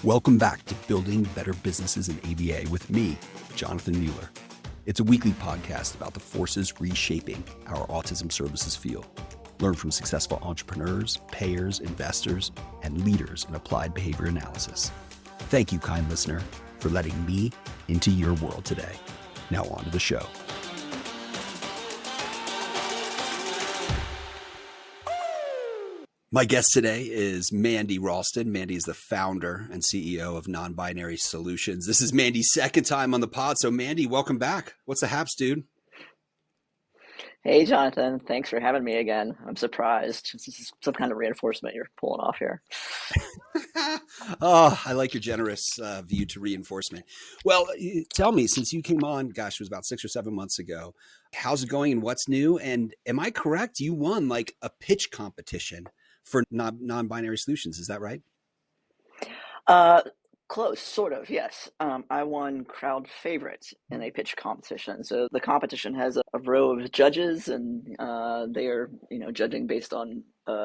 Welcome back to Building Better Businesses in ABA with me, Jonathan Mueller. It's a weekly podcast about the forces reshaping our autism services field. Learn from successful entrepreneurs, payers, investors, and leaders in applied behavior analysis. Thank you, kind listener, for letting me into your world today. Now on to the show. My guest today is Mandy Ralston. Mandy is the founder and CEO of Non-Binary Solutions. This is Mandy's second time on the pod. So Mandy, welcome back. What's the haps, dude? Hey, Jonathan. Thanks for having me again. I'm surprised. This is some kind of reinforcement you're pulling off here. Oh, I like your generous view to reinforcement. Well, tell me, since you came on, gosh, it was about 6 or 7 months ago, how's it going and what's new? And am I correct? You won like a pitch competition for non-binary solutions. Is that right? Close, sort of, yes. I won crowd favorite in a pitch competition. So the competition has a row of judges, and they are, judging based on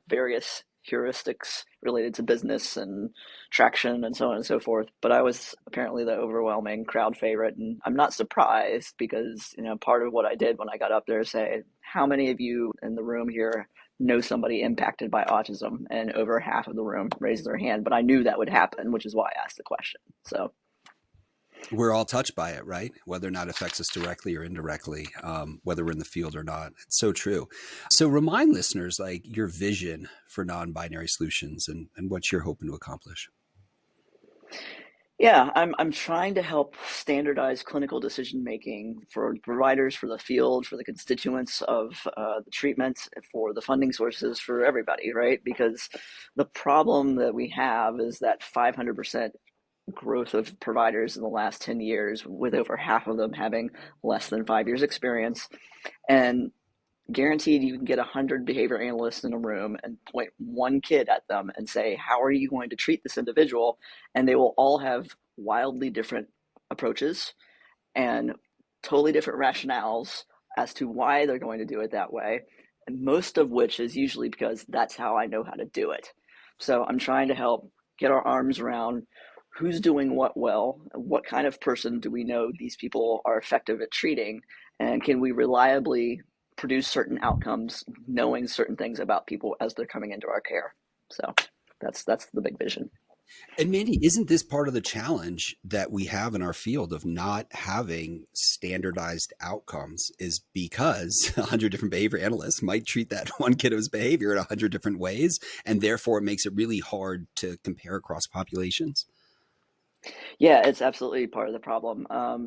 various heuristics related to business and traction and so on and so forth. But I was apparently the overwhelming crowd favorite, and I'm not surprised because, part of what I did when I got up there is say, how many of you in the room here know somebody impacted by autism? And over half of the room raised their hand, but I knew that would happen, which is why I asked the question. So we're all touched by it, right? Whether or not it affects us directly or indirectly, whether we're in the field or not. It's so true. So remind listeners like your vision for non-binary solutions and what you're hoping to accomplish. yeah, I'm trying to help standardize clinical decision making for providers, for the field, for the constituents of the treatment, for the funding sources, for everybody, right? Because the problem that we have is that 500% growth of providers in the last 10 years, with over half of them having less than 5 years experience. And guaranteed you can get 100 behavior analysts in a room and point one kid at them and say, how are you going to treat this individual? And they will all have wildly different approaches and totally different rationales as to why they're going to do it that way. And most of which is usually because that's how I know how to do it. So I'm trying to help get our arms around who's doing what well, what kind of person do we know these people are effective at treating, and can we reliably produce certain outcomes knowing certain things about people as they're coming into our care. So that's the big vision. And Mandy, isn't this part of the challenge that we have in our field of not having standardized outcomes is because 100 different behavior analysts might treat that one kiddo's behavior in 100 different ways, and therefore it makes it really hard to compare across populations? Yeah, it's absolutely part of the problem.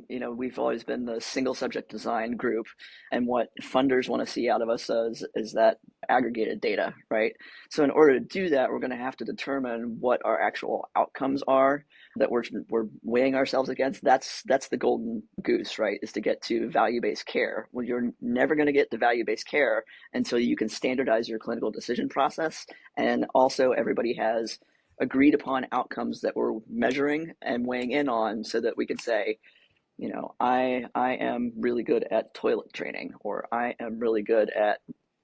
We've always been the single subject design group, and what funders want to see out of us is that aggregated data, right? So in order to do that, we're going to have to determine what our actual outcomes are that we're weighing ourselves against. That's the golden goose, right? Is to get to value-based care. Well, you're never going to get to value-based care until you can standardize your clinical decision process, and also everybody has agreed upon outcomes that we're measuring and weighing in on so that we can say, I am really good at toilet training, or I am really good at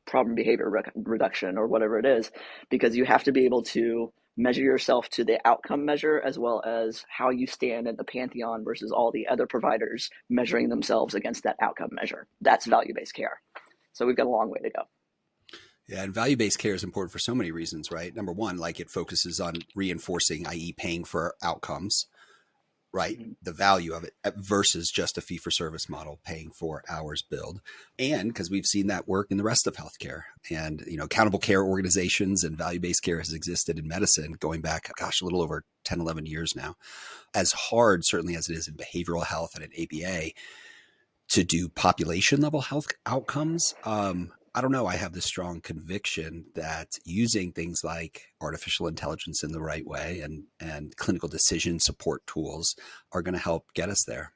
problem behavior reduction, or whatever it is, because you have to be able to measure yourself to the outcome measure as well as how you stand in the pantheon versus all the other providers measuring themselves against that outcome measure. That's value-based care. So we've got a long way to go. Yeah, and value-based care is important for so many reasons, right? Number one, like it focuses on reinforcing, i.e. paying for outcomes, right? Mm-hmm. The value of it versus just a fee-for-service model, paying for hours billed. And because we've seen that work in the rest of healthcare, and, accountable care organizations and value-based care has existed in medicine going back, a little over 10, 11 years now. As hard, certainly as it is in behavioral health and in ABA, to do population level health outcomes, I don't know. I have this strong conviction that using things like artificial intelligence in the right way and clinical decision support tools are going to help get us there.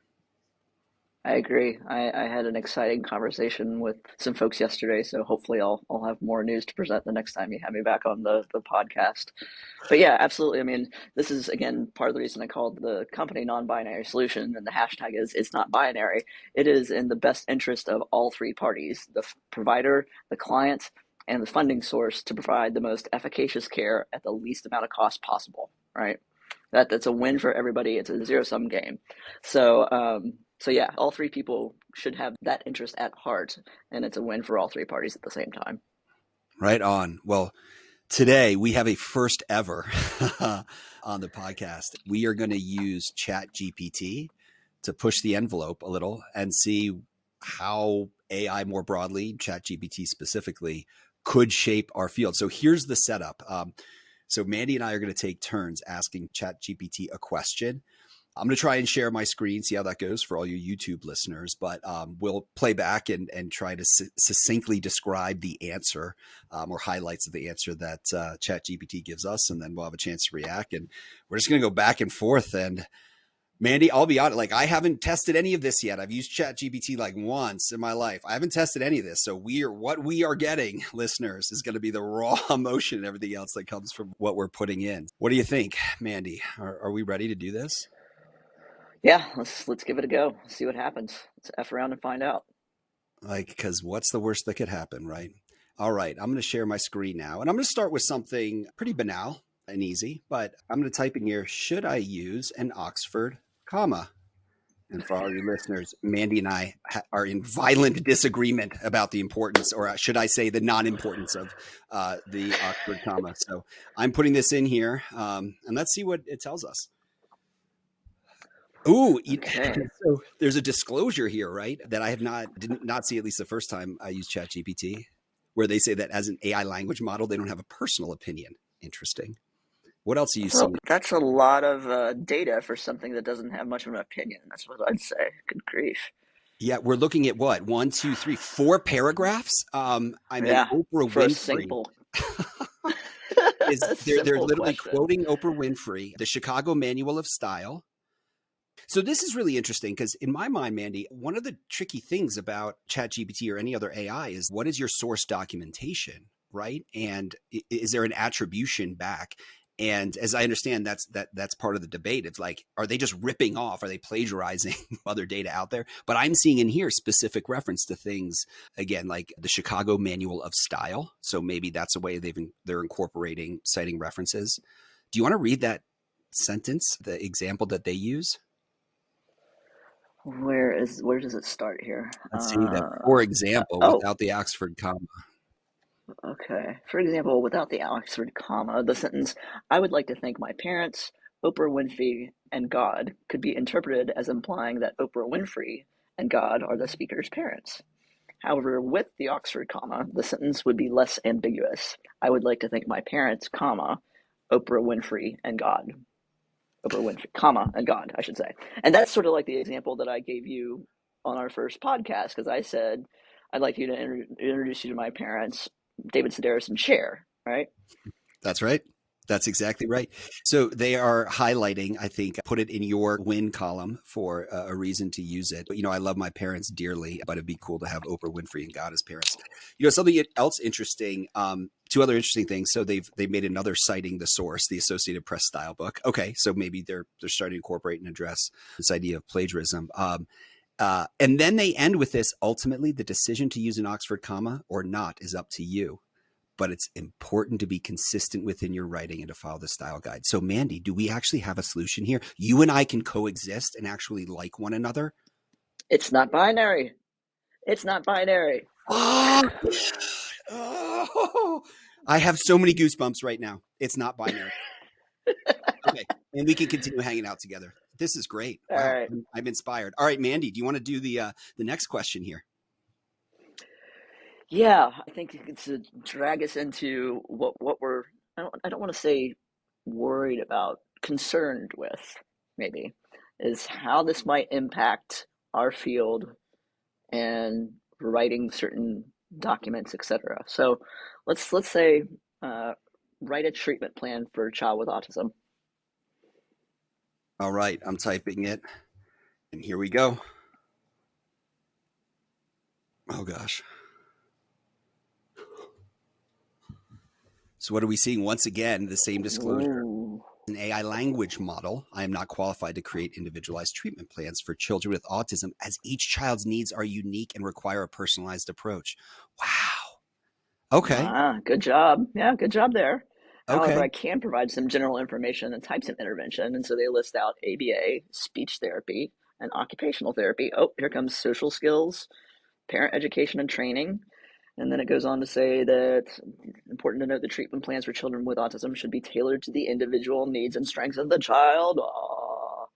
I agree. I had an exciting conversation with some folks yesterday, so hopefully I'll have more news to present the next time you have me back on the podcast. But yeah, absolutely. I mean, this is again part of the reason I called the company non-binary solution, and the hashtag is it's not binary. It is in the best interest of all three parties, the provider, the client, and the funding source, to provide the most efficacious care at the least amount of cost possible, right? That's a win for everybody. It's a zero sum game. So yeah, all three people should have that interest at heart, and it's a win for all three parties at the same time. Right on. Well, today we have a first ever on the podcast. We are going to use ChatGPT to push the envelope a little and see how AI more broadly, ChatGPT specifically, could shape our field. So here's the setup. So Mandy and I are going to take turns asking ChatGPT a question. I'm going to try and share my screen, see how that goes for all you YouTube listeners, but we'll play back and try to succinctly describe the answer or highlights of the answer that ChatGPT gives us, and then we'll have a chance to react. And we're just going to go back and forth. And Mandy, I'll be honest, like I haven't tested any of this yet. I've used ChatGPT like once in my life. I haven't tested any of this. So what we are getting, listeners, is going to be the raw emotion and everything else that comes from what we're putting in. What do you think, Mandy? Are we ready to do this? Yeah, let's give it a go. See what happens. Let's F around and find out. Like, because what's the worst that could happen, right? All right, I'm going to share my screen now. And I'm going to start with something pretty banal and easy, but I'm going to type in here, should I use an Oxford comma? And for all your listeners, Mandy and I are in violent disagreement about the importance, or should I say the non-importance of the Oxford comma. So I'm putting this in here, and let's see what it tells us. Ooh, Okay. so there's a disclosure here, right? That I did not see at least the first time I used ChatGPT, where they say that as an AI language model, they don't have a personal opinion. Interesting. What else do you So see? that's a lot of data for something that doesn't have much of an opinion. That's what I'd say. Good grief. Yeah, we're looking at what? 1, 2, 3, 4 paragraphs. I mean, Yeah, Oprah for a Winfrey simple, is a they're simple literally question. quoting Oprah Winfrey, the Chicago Manual of Style. So this is really interesting because in my mind, Mandy, one of the tricky things about ChatGPT or any other AI is what is your source documentation, right? And is there an attribution back? And as I understand, that's part of the debate. It's like, are they just ripping off? Are they plagiarizing other data out there? But I'm seeing in here specific reference to things again, like the Chicago Manual of Style. So maybe that's a way they're incorporating citing references. Do you want to read that sentence, the example that they use? Where does it start here? Let's see that. For example, Oh, without the Oxford comma. okay. For example, without the Oxford comma, the sentence, I would like to thank my parents, Oprah Winfrey, and God could be interpreted as implying that Oprah Winfrey and God are the speaker's parents. However, with the Oxford comma, the sentence would be less ambiguous. I would like to thank my parents, comma, Oprah Winfrey, and God. Oprah Winfrey, comma, and God, I should say. And that's sort of like the example that I gave you on our first podcast, because I said, I'd like you to introduce you to my parents, David Sedaris and Cher, right? That's right. That's exactly right. So they are highlighting, I think, put it in your win column for a reason to use it. But, I love my parents dearly, but it'd be cool to have Oprah Winfrey and God as parents. Something else interesting, two other interesting things. So they've made another citing the source, the Associated Press style book. Okay, so maybe they're starting to incorporate and address this idea of plagiarism. And then they end with this, ultimately, the decision to use an Oxford comma or not is up to you. But it's important to be consistent within your writing and to follow the style guide. So, Mandy, do we actually have a solution here? You and I can coexist and actually like one another? It's not binary. It's not binary. Oh, oh, I have so many goosebumps right now. It's not binary. Okay. And we can continue hanging out together. This is great. All Wow. right. I'm inspired. All right, Mandy, do you want to do the next question here? Yeah, I think it's to drag us into what we're, I don't want to say worried about, concerned with, maybe, is how this might impact our field and writing certain documents, etc. So let's say uh, write a treatment plan for a child with autism. All right. I'm typing it. And here we go. Oh, gosh. So, what are we seeing? Once again, the same disclosure. Ooh. An AI language model. I am not qualified to create individualized treatment plans for children with autism, as each child's needs are unique and require a personalized approach. Wow. Okay. Ah, good job. Yeah, good job there. However, I Okay. can provide some general information and types of intervention. And so they list out ABA, speech therapy, and occupational therapy. Oh, here comes social skills, parent education and training. And then it goes on to say that important to note the treatment plans for children with autism should be tailored to the individual needs and strengths of the child. Aww.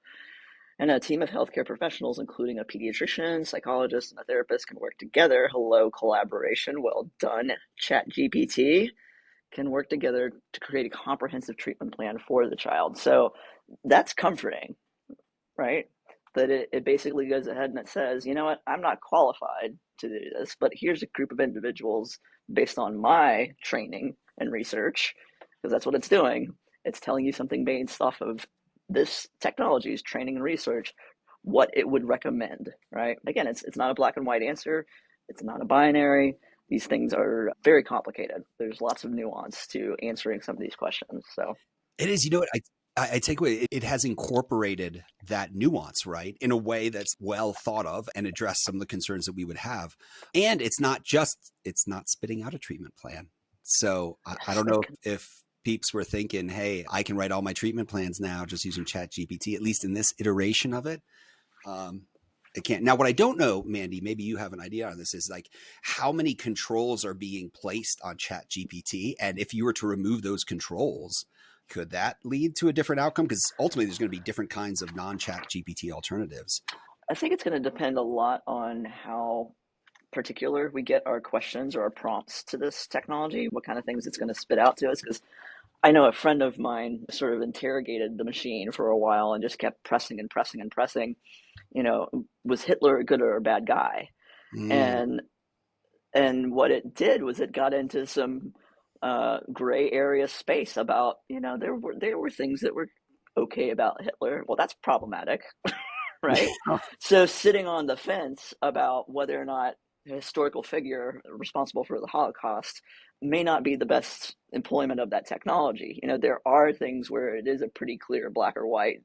And a team of healthcare professionals, including a pediatrician, psychologist, and a therapist, can work together. Hello, collaboration. Well done, ChatGPT. Can work together to create a comprehensive treatment plan for the child. So that's comforting, right? That it basically goes ahead and it says, you know what, I'm not qualified to do this, but here's a group of individuals based on my training and research, because that's what it's doing. It's telling you something based off of this technology's training and research, what it would recommend, right? Again, it's not a black and white answer. It's not a binary. These things are very complicated. There's lots of nuance to answering some of these questions. So It is. You know what? I take away it has incorporated that nuance, right, in a way that's well thought of and addressed some of the concerns that we would have. And it's not spitting out a treatment plan. So I yes, don't know if peeps were thinking, hey, I can write all my treatment plans now just using Chat GPT, at least in this iteration of it. It can't. Now, what I don't know, Mandy, maybe you have an idea on this, is like how many controls are being placed on Chat GPT. And if you were to remove those controls, could that lead to a different outcome? Because ultimately there's going to be different kinds of non-Chat GPT alternatives. I think it's going to depend a lot on how particular we get our questions or our prompts to this technology, what kind of things it's going to spit out to us. Because I know a friend of mine sort of interrogated the machine for a while and just kept pressing and pressing and pressing. Was Hitler a good or a bad guy? Mm, And what it did was it got into some gray area space about there were things that were okay about Hitler. Well, that's problematic, right? yeah, So sitting on the fence about whether or not a historical figure responsible for the Holocaust may not be the best employment of that technology. There are things where it is a pretty clear black or white.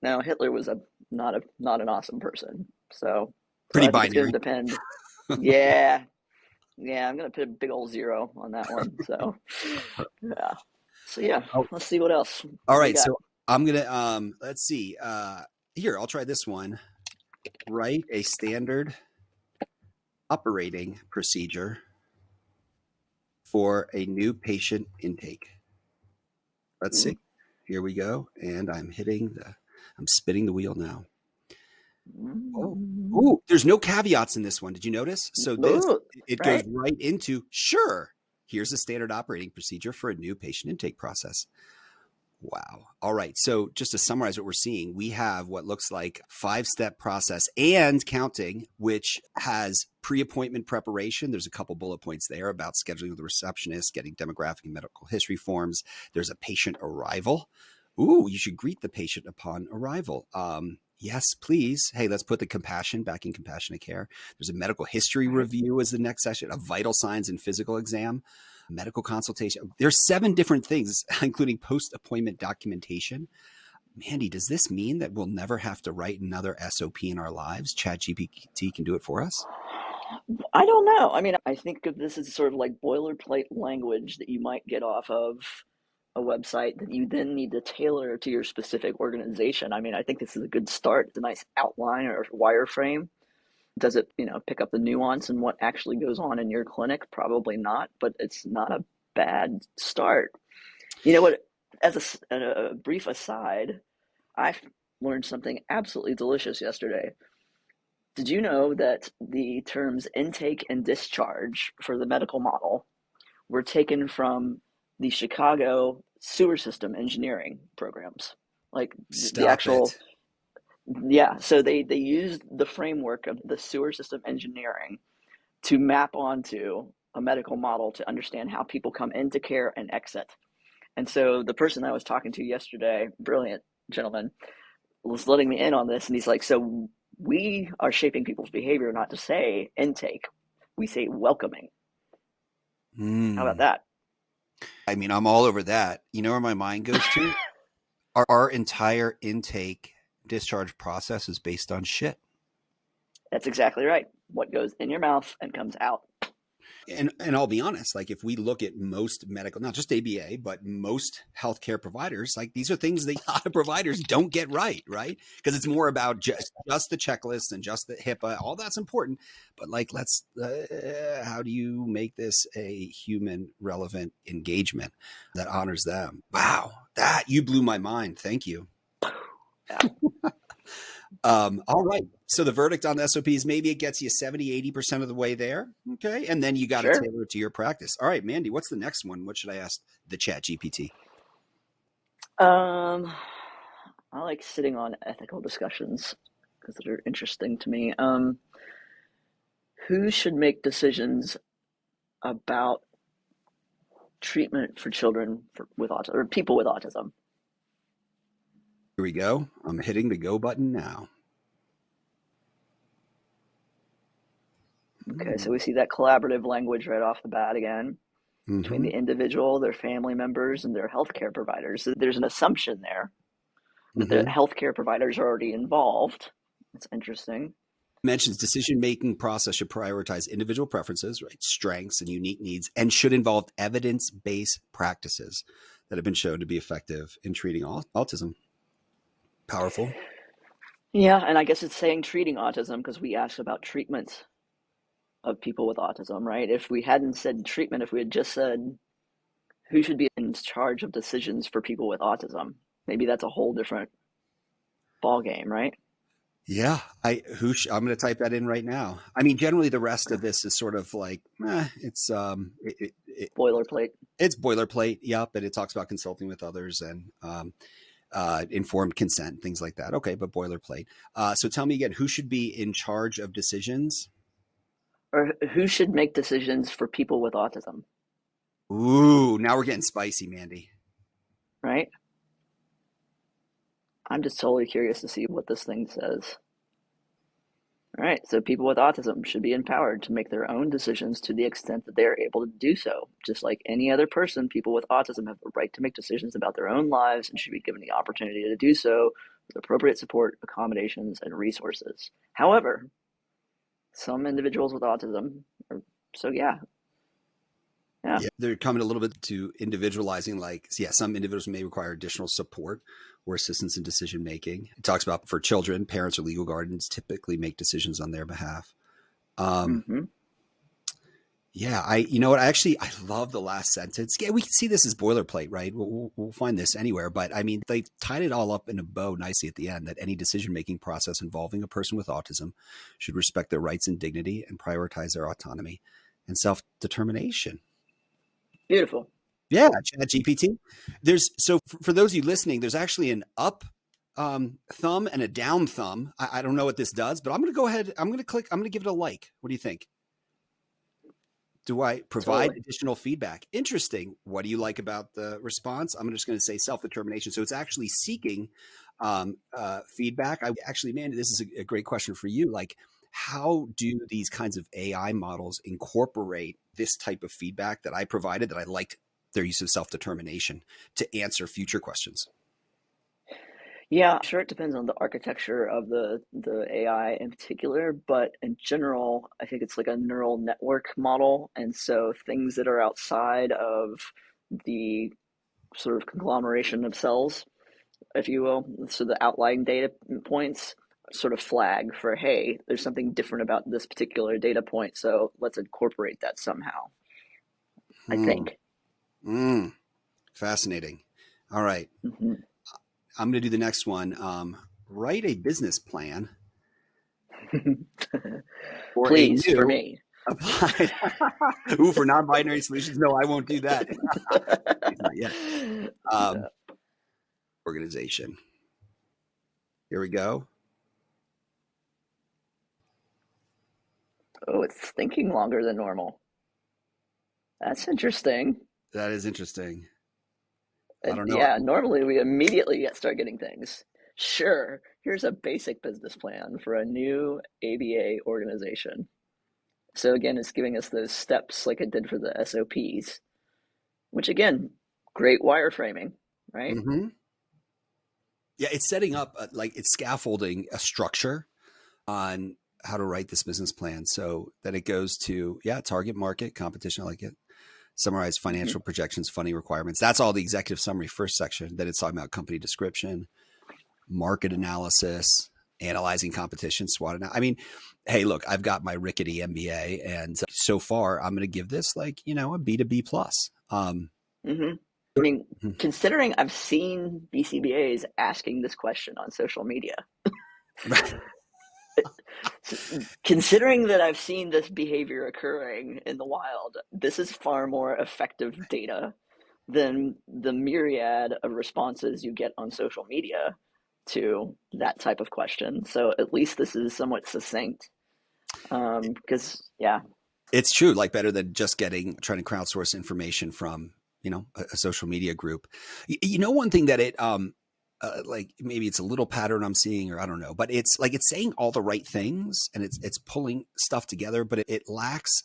Now, Hitler was not an awesome person. So pretty I think it's going to binary. depend. Yeah, yeah, I'm gonna put a big old zero on that one. So yeah. So yeah, Oh, let's see what else. all What do you right. got? So I'm going to, let's see. Here, I'll try this one. Write a standard operating procedure for a new patient intake. Let's Ooh. see. Here we go. And I'm spinning the wheel now. Oh, Mm. ooh, there's no caveats in this one. Did you notice? So Ooh, it goes right. right into, sure, here's a standard operating procedure for a new patient intake process. Wow. All right. So just to summarize what we're seeing, we have what looks like 5-step process and counting, which has pre-appointment preparation. There's a couple bullet points there about scheduling with the receptionist, getting demographic and medical history forms. There's a patient arrival. Ooh, you should greet the patient upon arrival. Yes, please. Hey, let's put the compassion back in compassionate care. There's a medical history Right. review as the next session, a vital signs and physical exam, medical consultation. There's 7 different things, including post-appointment documentation. Mandy, does this mean that we'll never have to write another SOP in our lives? ChatGPT can do it for us? I don't know. I mean, I think of this as sort of like boilerplate language that you might get off of a website that you then need to tailor to your specific organization. I mean, I think this is a good start. It's a nice outline or wireframe. Does it, pick up the nuance and what actually goes on in your clinic? Probably not, but it's not a bad start. You know what? As a brief aside, I learned something absolutely delicious yesterday. Did you know that the terms intake and discharge for the medical model were taken from the Chicago sewer system engineering programs? Like the Stop it. actual, yeah. So they used the framework of the sewer system engineering to map onto a medical model to understand how people come into care and exit. And so the person I was talking to yesterday, brilliant gentleman, was letting me in on this. And he's like, so we are shaping people's behavior not to say intake, we say welcoming. How about Mm. that? I mean, I'm all over that. You know where my mind goes to? Our entire intake discharge process is based on shit. That's exactly right. What goes in your mouth and comes out. And I'll be honest, like if we look at most medical, not just ABA, but most healthcare providers, like these are things that a lot of providers don't get right, right? Because it's more about just the checklist and just the HIPAA. All that's important, but like let's how do you make this a human relevant engagement that honors them? Wow, that you blew my mind. Thank you. Yeah, All right. So the verdict on the SOPs, maybe it gets you 70, 80% of the way there. Okay. And then you got to sure. tailor it to your practice. All right, Mandy, what's the next one? What should I ask the ChatGPT? Um, I like sitting on ethical discussions because they're interesting to me. Who should make decisions about treatment for children with autism or people with autism? Here we go. I'm hitting the go button now. Okay, so we see that collaborative language right off the bat again between Mm-hmm. the individual, their family members, and their healthcare providers. So there's an assumption there that the Mm-hmm. healthcare providers are already involved. That's interesting. Mentions decision making process should prioritize individual preferences, right? Strengths and unique needs, and should involve evidence based practices that have been shown to be effective in treating autism. Powerful. Yeah, and I guess it's saying treating autism because we asked about treatment of people with autism, right? If we hadn't said treatment, if we had just said who should be in charge of decisions for people with autism, maybe that's a whole different ball game, right? Yeah, I'm going to type that in right now. I mean, generally the rest of this is sort of like Boilerplate. it's boilerplate. Yep, and it talks about consulting with others and informed consent, things like that. Okay, but boilerplate. So tell me again, who should be in charge of decisions? Or who should make decisions for people with autism, Ooh, now we're getting spicy, Mandy. right? I'm just totally curious to see what this thing says. All right, so people with autism should be empowered to make their own decisions to the extent that they are able to do so. Just like any other person, people with autism have the right to make decisions about their own lives and should be given the opportunity to do so with appropriate support, accommodations, and resources. However, some individuals with autism are so yeah, Yeah, they're coming a little bit to individualizing. Like, yeah, some individuals may require additional support or assistance in decision making. It talks about for children, parents or legal guardians typically make decisions on their behalf. Um, mm-hmm. yeah, you know what? I love the last sentence. Yeah, we can see this as boilerplate, right? We'll find this anywhere, but I mean, they tied it all up in a bow nicely at the end that any decision making process involving a person with autism should respect their rights and dignity and prioritize their autonomy and self determination. Beautiful. Yeah, Chat GPT. There's so for those of you listening, there's actually an up thumb and a down thumb. I don't know what this does, but I'm going to go ahead. I'm going to click. I'm going to give it a like. What do you think? Do I provide Totally. additional feedback? Interesting. What do you like about the response? I'm just going to say self determination. So it's actually seeking feedback. I actually, man, this is a great question for you. Like, how do these kinds of AI models incorporate this type of feedback that I provided that I liked their use of self determination to answer future questions? Yeah, sure. It depends on the architecture of the AI in particular, but in general, I think it's like a neural network model, and so things that are outside of the sort of conglomeration of cells, if you will, so the outlying data points sort of flag for, hey, there's something different about this particular data point, so let's incorporate that somehow. I Hmm. think. Mm. Fascinating. All right. Mm-hmm. I'm going to do the next one. Write a business plan for a Please, for new me. applied. Ooh, for non-binary solutions? No, I won't do that. Not yet. Um, organization. Here we go. Oh, it's thinking longer than normal. That's interesting. That is interesting. I And don't know. yeah, normally we immediately start getting things. Sure, here's a basic business plan for a new ABA organization. So again, it's giving us those steps like it did for the SOPs, which again, great wireframing, right? Mm-hmm. Yeah, it's setting up like it's scaffolding a structure on how to write this business plan. So then it goes to, target market, competition. I like it. Summarize Mm-hmm. financial projections, funding requirements. That's all the executive summary first section. Then it's talking about company description, market analysis, analyzing competition, SWOT. I mean, hey, look, I've got my rickety MBA, and so far I'm going to give this like, a B to B plus. Mm-hmm. I mean, considering I've seen BCBAs asking this question on social media, considering that I've seen this behavior occurring in the wild, this is far more effective data than the myriad of responses you get on social media to that type of question. So at least this is somewhat succinct. Because yeah. It's true, like better than just trying to crowdsource information from, a social media group. One thing that like maybe it's a little pattern I'm seeing, or I don't know, but it's like it's saying all the right things and it's pulling stuff together, but it lacks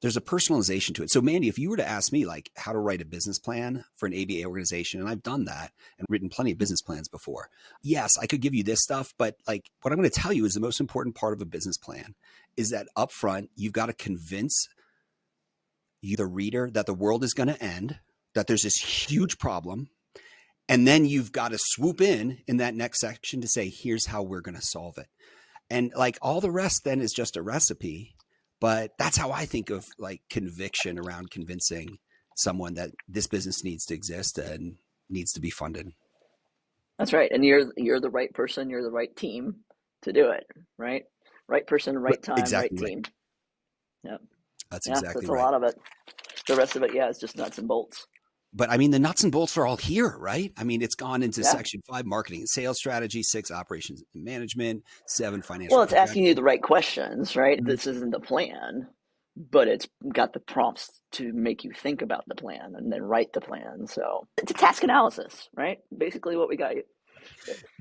there's a personalization to it. So Mandy, if you were to ask me like how to write a business plan for an ABA organization, and I've done that and written plenty of business plans before, yes, I could give you this stuff, but like what I'm going to tell you is the most important part of a business plan is that upfront, you've got to convince the reader that the world is going to end, that there's this huge problem. And then you've got to swoop in that next section to say, here's how we're going to solve it. And like all the rest then is just a recipe. But that's how I think of like conviction around convincing someone that this business needs to exist and needs to be funded. That's right. And you're the right person, you're the right team to do it, right? Right person, right time, right Exactly right. team. Yeah. That's Yeah, exactly that's a right. lot of it. The rest of it, yeah, is just nuts and bolts. But I mean, the nuts and bolts are all here, right? I mean, it's gone into Yeah. section 5, marketing and sales strategy, 6, operations and management, 7, financial Well, it's asking you projections. the right questions, right? Mhm. This isn't the plan, but it's got the prompts to make you think about the plan and then write the plan. So it's a task analysis, right? Basically, what we got you.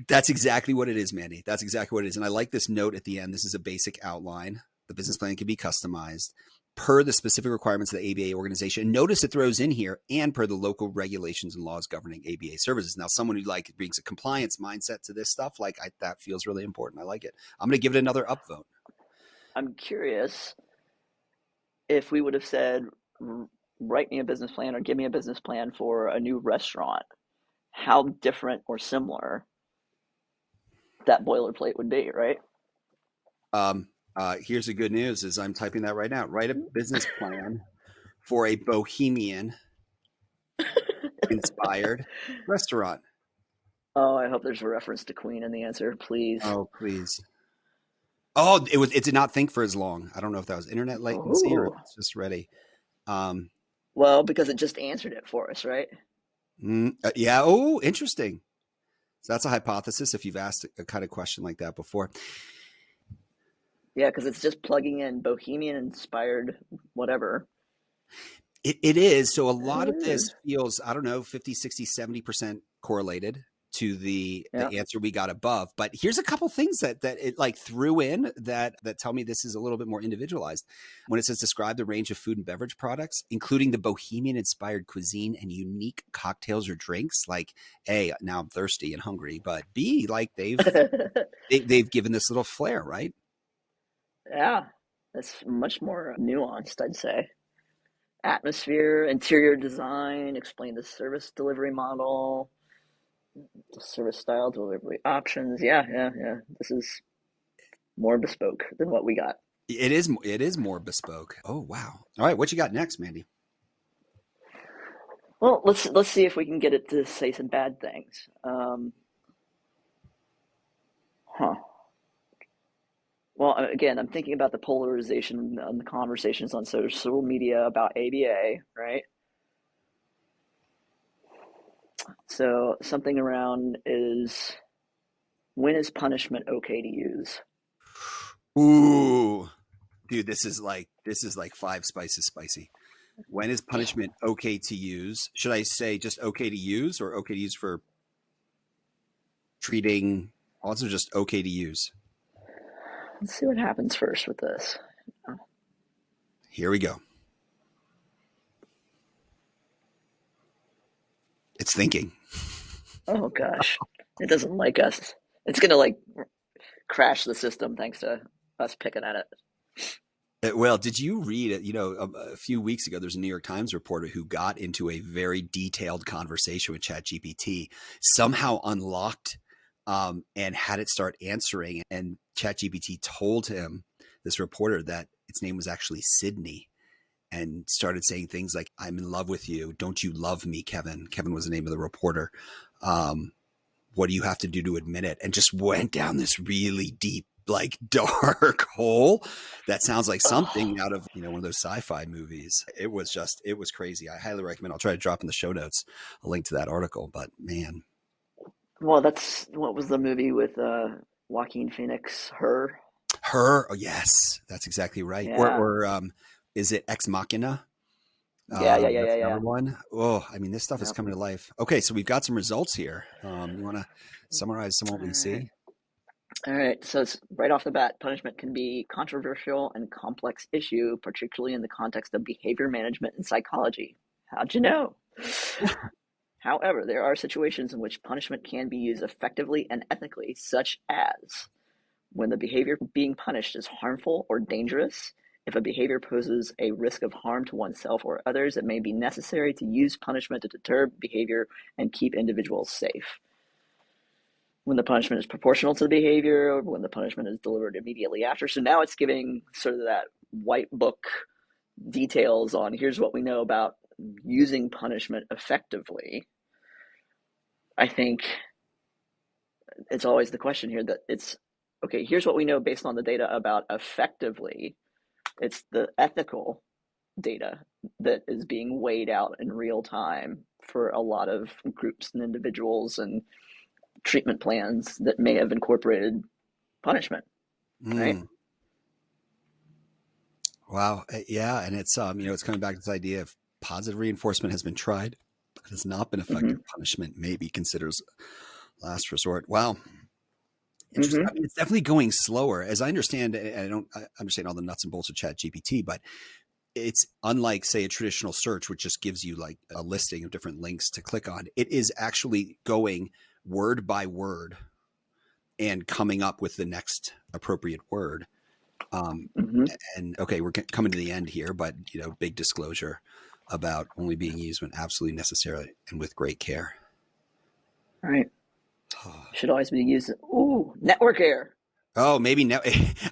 That's exactly what it is, Mandy. That's exactly what it is. And I like this note at the end. This is a basic outline. The business plan can be customized per the specific requirements of the ABA organization. Notice it throws in here and per the local regulations and laws governing ABA services. Now, someone who like brings a compliance mindset to this stuff, that feels really important. I like it. I'm going to give it another upvote. I'm curious if we would have said, write me a business plan or give me a business plan for a new restaurant, how different or similar that boilerplate would be, right? Um, Here's the good news: is I'm typing that right now. Write a business plan for a bohemian inspired restaurant. Oh, I hope there's a reference to Queen in the answer, please. Oh, please. Oh, it did not think for as long. I don't know if that was internet latency or Oh, it's just ready. Um, well, because it just answered it for us, right? yeah. Oh, interesting. So that's a hypothesis. If you've asked a kind of question like that before, Yeah, because it's just plugging in bohemian inspired whatever. it is. So a lot of Uh, this feels, I don't know, 50, 60, 70% correlated to the yeah. answer we got above. But here's a couple things that it like threw in that tell me this is a little bit more individualized. When it says describe the range of food and beverage products, including the bohemian inspired cuisine and unique cocktails or drinks, like A, now I'm thirsty and hungry, but B, like they've given this little flair, right? Yeah, that's much more nuanced, I'd say. Atmosphere, interior design, explain the service delivery model, the service style, delivery options. Yeah, yeah, yeah. This is more bespoke than what we got. It is more bespoke. Oh wow. All right, what you got next, Mandy? Well, let's see if we can get it to say some bad things. Huh. Well, again, I'm thinking about the polarization and the conversations on social media about ABA, right? So something around is, when is punishment okay to use? Ooh, dude, this is like five spices spicy. When is punishment okay to use? Should I say just okay to use or okay to use for treating? Also, just okay to use. Let's see what happens first with this. Here we go. It's thinking. Oh gosh, it doesn't like us. It's gonna like crash the system thanks to us picking at it. Well, did you read it? A few weeks ago, there's a New York Times reporter who got into a very detailed conversation with ChatGPT, somehow unlocked and had it start answering. And ChatGPT told him, this reporter, that its name was actually Sydney, and started saying things like, "I'm in love with you. Don't you love me, Kevin?" Kevin was the name of the reporter. Um, what do you have to do to admit it? And just went down this really deep, like dark hole that sounds like Oh, something out of one of those sci-fi movies. It was crazy. I highly recommend. I'll try to drop in the show notes a link to that article. But man, well, that's what was the movie with Joaquin Phoenix? Her. her. Oh yes, that's exactly right. Yeah. Or is it Ex Machina? Yeah. Yeah. Yeah. That's Yeah. the other Yeah. one. Oh, I mean, this stuff is Yep. coming to life. Okay, so we've got some results here. You want to summarize some of what All we right. see? All right. So it's right off the bat, punishment can be controversial and complex issue, particularly in the context of behavior management and psychology. How'd you know? However, there are situations in which punishment can be used effectively and ethically, such as when the behavior being punished is harmful or dangerous. If a behavior poses a risk of harm to oneself or others, it may be necessary to use punishment to deter behavior and keep individuals safe. When the punishment is proportional to the behavior, or when the punishment is delivered immediately after. So now it's giving sort of that white book details on here's what we know about using punishment effectively. I think it's always the question here that it's okay, here's what we know based on the data about effectively. It's the ethical data that is being weighed out in real time for a lot of groups and individuals and treatment plans that may have incorporated punishment, right? Mm, wow. Yeah, and it's coming back to this idea of positive reinforcement has been tried, but has not been Mm-hmm. effective. Punishment may be considered last resort. Wow. Interesting. I Mm-hmm. mean, it's definitely going slower. As I understand, and I understand all the nuts and bolts of Chat GPT, but it's unlike, say, a traditional search, which just gives you like a listing of different links to click on. It is actually going word by word and coming up with the next appropriate word. Um, Mm-hmm. and okay, we're coming to the end here, but big disclosure about only being used when absolutely necessary and with great care. Right. Should always be used. Ooh, network error. Oh, maybe now.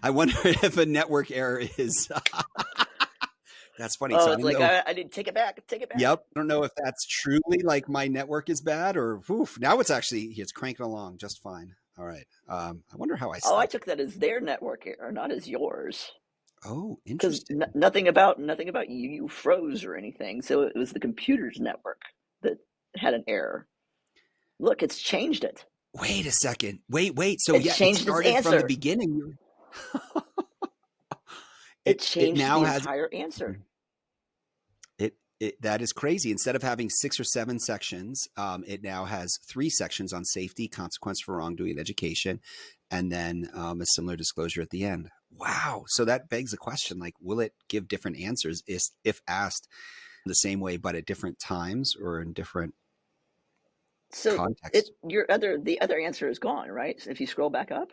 I wonder if a network error is. That's funny. Oh, So I it's like know. I need to take it back. Take it back. Yep. I don't know if that's truly like my network is bad or oof. Now it's cranking along just fine. All right. I wonder how I Oh, I stopped. took that as their network error, not as yours. Oh, Because interesting. nothing about you froze or anything. So it was the computer's network that had an error. Look, it's changed it. Wait a second. Wait. So It's yeah, it changed its started from the answer. beginning. It It changed now the has entire answer. it that is crazy. Instead of having 6 or 7 sections, it now has 3 sections on safety, consequence for wrongdoing, and education, and then a similar disclosure at the end. Wow. So that begs the question: like, will it give different answers if asked the same way, but at different times or in different So contexts? the other answer is gone, right? If you scroll back up.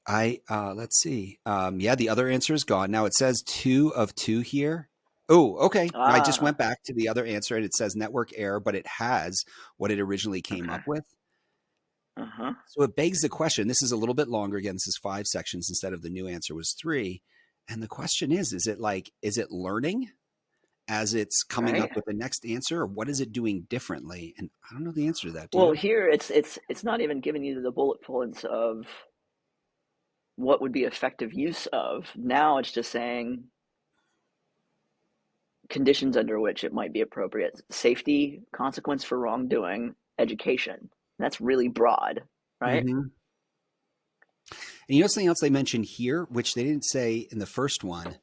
I let's see. Yeah, the other answer is gone. Now it says 2 of 2 here. Oh, okay. I just Ah, went back to the other answer and it says network error, but it has what it originally came okay. up with. Uh-huh. So it begs the question. This is a little bit longer. Again, this is 5 sections instead of the new answer was 3. And the question is it learning as it's coming up Right. with the next answer, or what is it doing differently? And I don't know the answer to that. Do Well, you? here it's not even giving you the bullet points of what would be effective use of. Now it's just saying conditions under which it might be appropriate. Safety, consequence for wrongdoing, education. That's really broad, right? Mm-hmm. And something else they mentioned here, which they didn't say in the first one.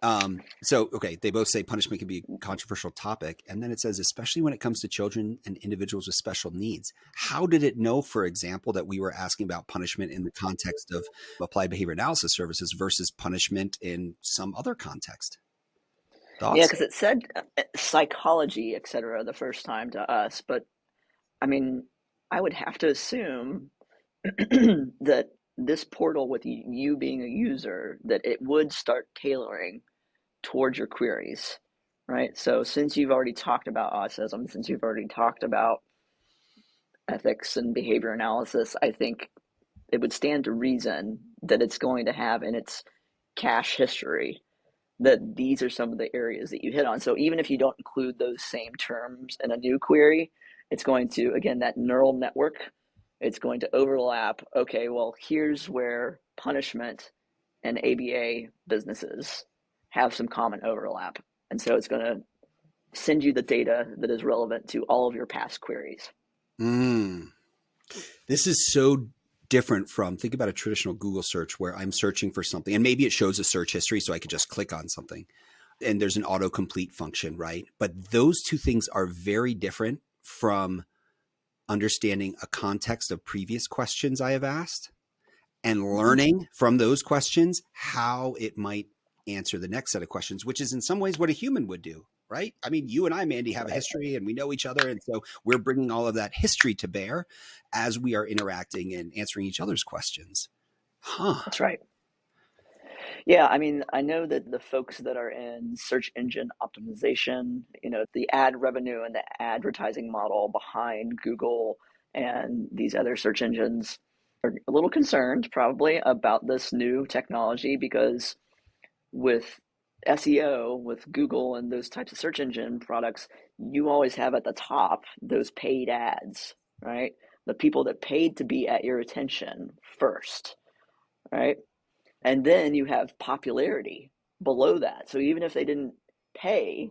Okay, they both say punishment can be a controversial topic, and then it says, especially when it comes to children and individuals with special needs. How did it know, for example, that we were asking about punishment in the context of applied behavior analysis services versus punishment in some other context? Yeah, Thoughts? because it said psychology, etc., the first time to us, but I mean, I would have to assume that this portal with you being a user, that it would start tailoring towards your queries, right? So since you've already talked about autism, since you've already talked about ethics and behavior analysis, I think it would stand to reason that it's going to have in its cache history that these are some of the areas that you hit on. So even if you don't include those same terms in a new query, it's going to, again, that neural network, it's going to overlap. Okay, well, here's where punishment and ABA businesses have some common overlap. And so it's going to send you the data that is relevant to all of your past queries. Mm. This is so different from, think about a traditional Google search where I'm searching for something and maybe it shows a search history so I could just click on something and there's an autocomplete function, right? But those two things are very different from understanding a context of previous questions I have asked and Mm-hmm. learning from those questions how it might answer the next set of questions, which is in some ways what a human would do, right? I mean, you and I, Mandy, have a Right. history and we know each other. And so we're bringing all of that history to bear as we are interacting and answering each other's questions. Huh. That's right. Yeah, I mean, I know that the folks that are in search engine optimization, the ad revenue and the advertising model behind Google and these other search engines are a little concerned probably about this new technology because with SEO, with Google and those types of search engine products, you always have at the top those paid ads, right? The people that paid to be at your attention first, right? And then you have popularity below that. So even if they didn't pay,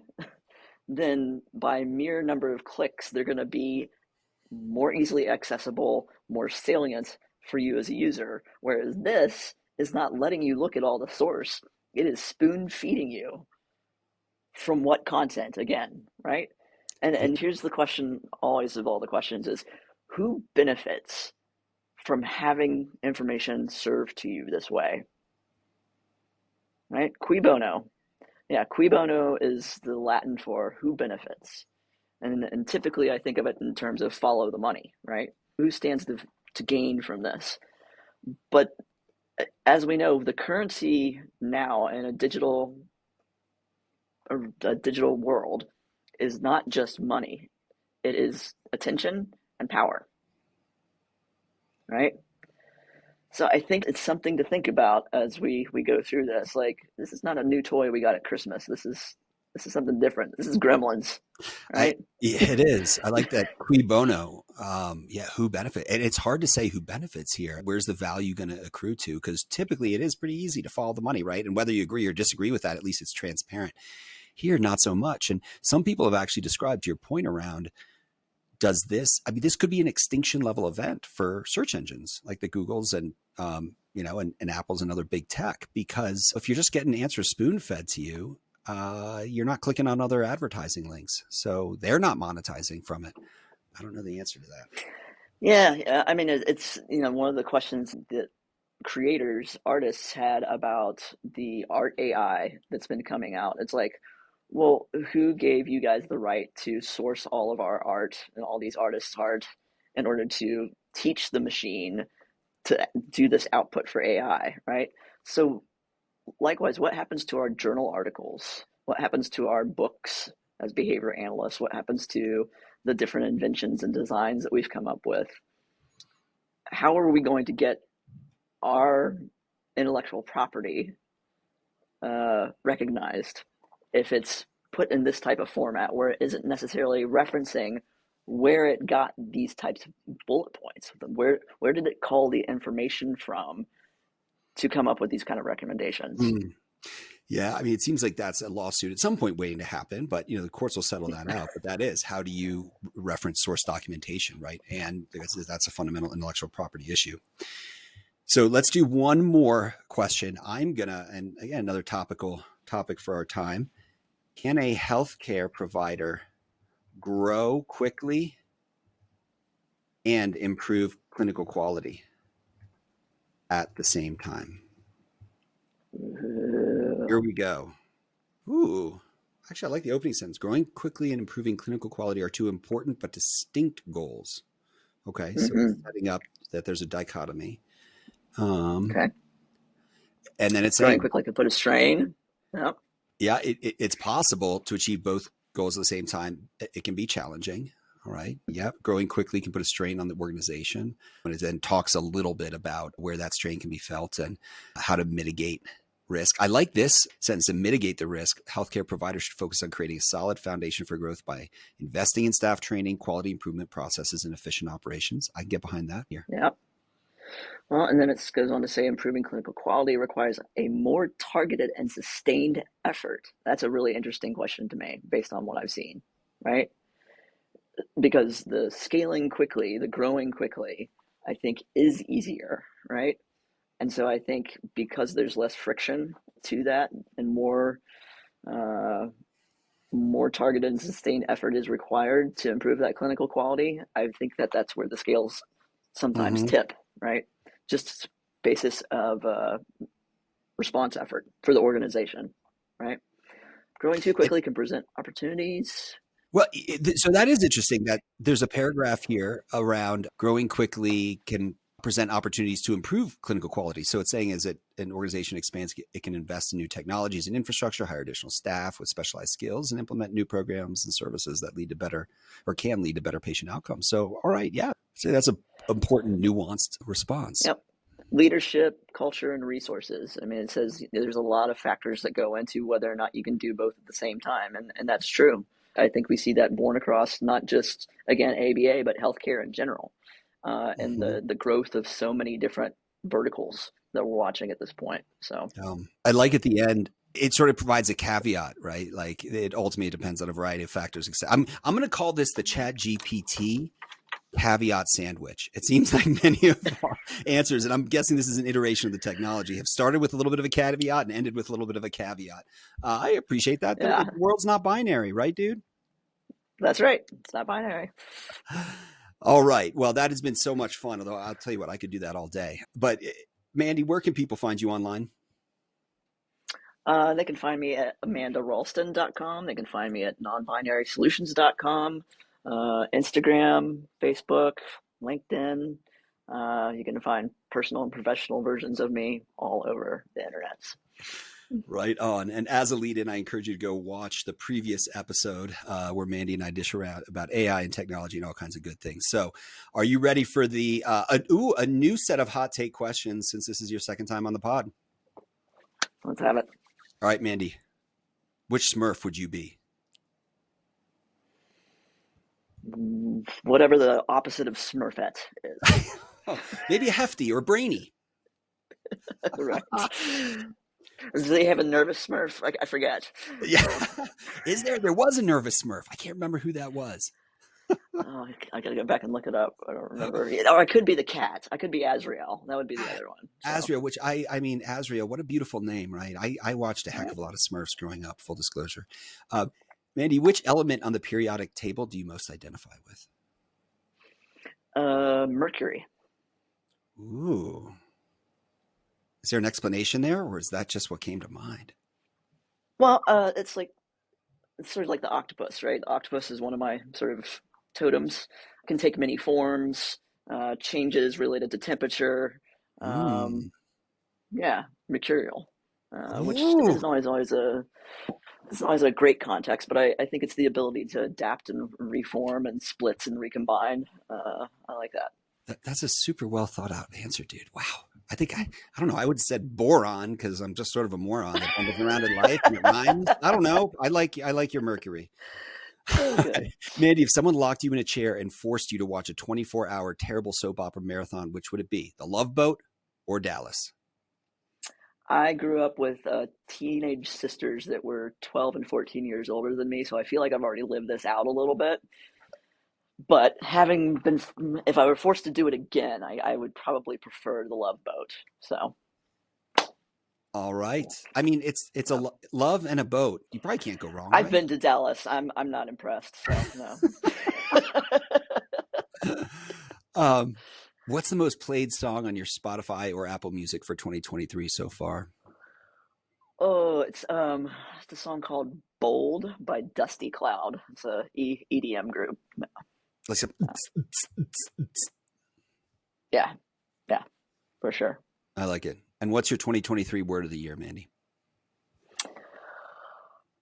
then by mere number of clicks, they're going to be more easily accessible, more salient for you as a user. Whereas this is not letting you look at all the source, it is spoon feeding you from what content again, right? And here's the question always of all the questions is who benefits from having information served to you this way, right? Cui bono. Yeah, cui bono is the Latin for who benefits. And typically I think of it in terms of follow the money, right? Who stands to gain from this? But as we know, the currency now in a digital world is not just money. It is attention and power, right? So I think it's something to think about as we go through this. Like this is not a new toy we got at Christmas. This is something different. This is Gremlins, right? It is. I like that cui bono. Yeah, who benefit? And it's hard to say who benefits here. Where's the value going to accrue to? Because typically it is pretty easy to follow the money, right? And whether you agree or disagree with that, at least it's transparent. Here, not so much. And some people have actually described to your point around, does this, I mean, this could be an extinction level event for search engines like the Googles and, and Apple's and other big tech, because if you're just getting answers spoon fed to you, you're not clicking on other advertising links. So they're not monetizing from it. I don't know the answer to that. Yeah, yeah. I mean, it's one of the questions that creators, artists had about the art AI that's been coming out. It's like, well, who gave you guys the right to source all of our art and all these artists' art in order to teach the machine to do this output for AI, right? So likewise, what happens to our journal articles? What happens to our books as behavior analysts? What happens to the different inventions and designs that we've come up with? How are we going to get our intellectual property recognized if it's put in this type of format where it isn't necessarily referencing where it got these types of bullet points? Where did it call the information from to come up with these kind of recommendations? Mm. Yeah, I mean, it seems like that's a lawsuit at some point waiting to happen, but the courts will settle that out. But that is, how do you reference source documentation, right? And that's a fundamental intellectual property issue. So let's do one more question. And again, another topic for our time. Can a healthcare provider grow quickly and improve clinical quality at the same time? Here we go. Ooh, actually, I like the opening sentence. Growing quickly and improving clinical quality are two important but distinct goals. Okay, so Mm-hmm. setting up that there's a dichotomy. Um, Okay. and then it's Growing saying, quickly could put a strain. Yep. yeah, it's possible to achieve both goals at the same time. It can be challenging. All right. Yeah. Growing quickly can put a strain on the organization. And it then talks a little bit about where that strain can be felt and how to mitigate risk. I like this sentence: to mitigate the risk, healthcare providers should focus on creating a solid foundation for growth by investing in staff training, quality improvement processes, and efficient operations. I can get behind that here. Yep. Well, and then it goes on to say improving clinical quality requires a more targeted and sustained effort. That's a really interesting question to me based on what I've seen, right? Because the scaling quickly, the growing quickly, I think is easier, right? And so I think because there's less friction to that and uh, more targeted and sustained effort is required to improve that clinical quality, I think that that's where the scales sometimes Mm-hmm. tip, right? Just basis of response effort for the organization, right? Growing too quickly can present opportunities. Well, so that is interesting that there's a paragraph here around growing quickly can present opportunities to improve clinical quality. So it's saying as it, an organization expands, it can invest in new technologies and infrastructure, hire additional staff with specialized skills, and implement new programs and services that lead to better or can lead to better patient outcomes. So, all right, yeah, so that's a important nuanced response. Yep. Leadership, culture, and resources. I mean, it says there's a lot of factors that go into whether or not you can do both at the same time. And that's true. I think we see that born across not just, again, ABA, but healthcare in general, and Mm-hmm. the growth of so many different verticals that we're watching at this point. So, I like at the end, it sort of provides a caveat, right? Like it ultimately depends on a variety of factors. I'm going to call this the ChatGPT caveat sandwich. It seems like many of our answers, and I'm guessing this is an iteration of the technology, have started with a little bit of a caveat and ended with a little bit of a caveat. I appreciate that. The yeah, world's not binary, right, dude? that's right. It's not binary. All right. Well, that has been so much fun. Although I'll tell you what, I could do that all day. But Mandy, where can people find you online? They can find me at amandaralston.com. They can find me at nonbinarysolutions.com, Instagram, Facebook, LinkedIn. You can find personal and professional versions of me all over the internet. Right on. And as a lead in, I encourage you to go watch the previous episode where Mandy and I dish around about AI and technology and all kinds of good things. So, are you ready for the a new set of hot take questions since this is your second time on the pod? Let's have it. All right, Mandy, which Smurf would you be? Whatever the opposite of Smurfette is. Oh, maybe a hefty or brainy. Right. Do they have a nervous Smurf? I forget. Yeah. Is there? There was a nervous Smurf. I can't remember who that was. Oh, I gotta go back and look it up. I don't remember. Or I could be the cat. I could be Azrael. That would be the other one. So, Azria, which I mean, Azria, what a beautiful name, right? I watched a heck right. of a lot of Smurfs growing up, full disclosure. Uh, Mandy, which element on the periodic table do you most identify with? Mercury. Ooh. Is there an explanation there, or is that just what came to mind? Well, it's sort of like the octopus, right? The octopus is one of my sort of totems. It can take many forms, changes related to temperature. Um, Mm. yeah, mercurial, which Ooh. isn't always a great context, but I think it's the ability to adapt and reform and splits and recombine. I like that. That's a super well thought out answer, dude. Wow. I don't know. I would have said boron because I'm just sort of a moron that bumbles around in life and it rhymes. I don't know. I like your Mercury. Oh, good. Mandy, if someone locked you in a chair and forced you to watch a 24-hour terrible soap opera marathon, which would it be? The Love Boat or Dallas? I grew up with teenage sisters that were 12 and 14 years older than me, so I feel like I've already lived this out a little bit. But having been, if I were forced to do it again, I would probably prefer the Love Boat. So, All right. I mean, it's a yeah. love and a boat. You probably can't go wrong, I've right? been to Dallas. I'm not impressed. So no. um, what's the most played song on your Spotify or Apple Music for 2023 so far? Oh, it's a song called "Bold" by Dusty Cloud. It's a EDM group. Like some, Uh, yeah, yeah, for sure. I like it. And what's your 2023 word of the year, Mandy?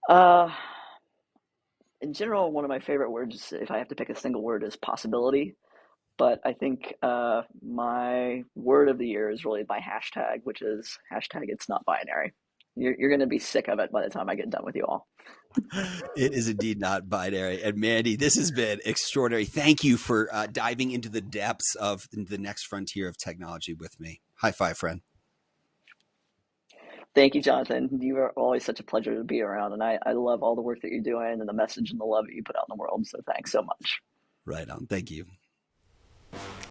Uh, in general, one of my favorite words, if I have to pick a single word, is possibility. But I think my word of the year is really my hashtag, which is hashtag it's not binary. You're going to be sick of it by the time I get done with you all. It is indeed not binary. And Mandy, this has been extraordinary. Thank you for diving into the depths of the next frontier of technology with me. High five, friend. Thank you, Jonathan. You are always such a pleasure to be around. And I love all the work that you're doing and the message and the love that you put out in the world. So thanks so much. Right on. Thank you.